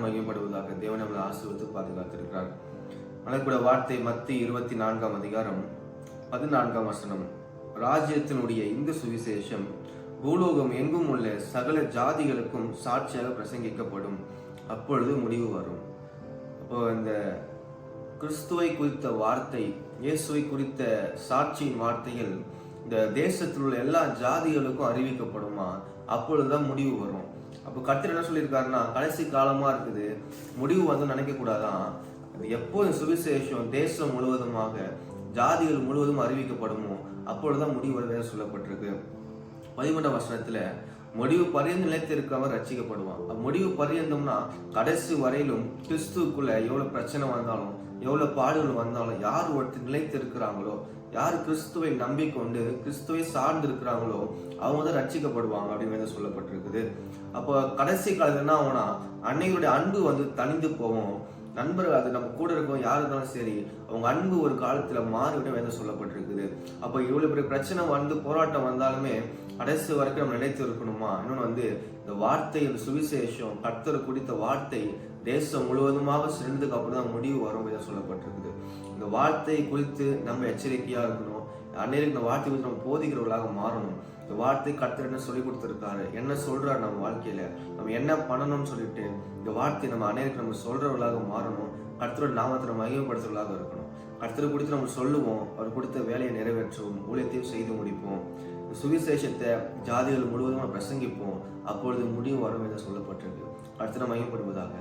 மகிமைப்படுவதாக தேவன் நம்மளை ஆசீர்வதித்து பாதுகாத்திருக்கிறார். மனக்கூட வார்த்தை மத்திய 24 அதிகாரம் 14 வசனம். ராஜ்யத்தினுடைய இந்த சுவிசேஷம் பூலோகம் எங்கும் உள்ள சகல ஜாதிகளுக்கும் சாட்சியாக பிரசங்கிக்கப்படும், அப்பொழுது முடிவு வரும். அப்போ இந்த கிறிஸ்துவை குறித்த வார்த்தை, இயேசுவை குறித்த சாட்சியின் வார்த்தைகள் இந்த தேசத்தில் உள்ள எல்லா ஜாதிகளுக்கும் அறிவிக்கப்படுமா, அப்பொழுதுதான் முடிவு வரும். அப்போ கர்த்தர் என்ன சொல்லியிருக்காருன்னா, கடைசி காலமா இருக்குது, முடிவு வந்து நினைக்க கூடாதான். அது எப்போ சுவிசேஷம் தேசம் முழுவதுமாக ஜாதிகள் முழுவதும் அறிவிக்கப்படுமோ அப்பொழுதுதான் முடிவு வருவதாக சொல்லப்பட்டிருக்கு. 13 வசனத்துல முடிவு பரியந்தம் நிலைத்திருக்கவர் ரட்சிக்கப்படுவான். முடிவு பரியந்தம்னா கடைசி வரையிலும் கிறிஸ்துக்குள்ள எவ்வளவு பிரச்சனை வந்தாலும், எவ்வளவு பாடுகள் வந்தாலும், யார் ஒருத்தர் நிலைத்து இருக்கிறாங்களோ, யார் கிறிஸ்துவை நம்பிக்கொண்டு கிறிஸ்துவை சார்ந்து இருக்கிறாங்களோ அவங்க தான் ரட்சிக்கப்படுவாங்க அப்படின்னு சொல்லப்பட்டிருக்குது. அப்போ கடைசி காலத்துல என்ன ஆகும்னா, அன்னைகளுடைய அன்பு வந்து தனிந்து போவோம். நண்பர்கள், அது நம்ம கூட இருக்கோம் யாரு இருந்தாலும் சரி, அவங்க அன்பு ஒரு காலத்துல மாறிவிட வேதம் சொல்லப்பட்டிருக்குது. அப்போ இவ்வளவு பெரிய பிரச்சனை வந்து போராட்டம் வந்தாலுமே கடைசி வரைக்கும் நம்ம நினைத்து இருக்கணுமா? இன்னொன்று வந்து இந்த வார்த்தை, இந்த சுவிசேஷம், கர்த்தர் குறித்த வார்த்தை தேசம் முழுவதுமாக சிறந்ததுக்கு அப்புறம் தான் முடிவு வரும் என்று சொல்லப்பட்டிருக்குது. இந்த வார்த்தை குறித்து நம்ம எச்சரிக்கையா இருக்கணும். அன்னைக்கு இந்த வார்த்தை குறித்து நம்ம போதிக்கிறவர்களாக மாறணும். இந்த வார்த்தை கர்த்தர் என்ன சொல்லி கொடுத்திருக்காரு, என்ன சொல்றாரு நம்ம வாழ்க்கையில, நம்ம என்ன பண்ணணும்னு சொல்லிட்டு இந்த வார்த்தை நம்ம அன்னைக்கு நம்ம சொல்றவர்களாக மாறணும். கர்த்தரோட நாமத்தை நம்ம மகிமைப்படுத்துறவர்களாக இருக்கணும். கர்த்தரை குறித்து நம்ம சொல்லுவோம், அவர் கொடுத்த வேலையை நிறைவேற்றுவோம், ஊழியத்தையும் செய்து முடிப்போம். சுவிசேஷத்தை ஜாதிகள் முழுவதும் பிரசங்கிப்போம், அப்பொழுது முடிவு வரும் என்று சொல்லப்பட்டிருக்கு. கர்த்தரை மகிமைப்படுவதாக.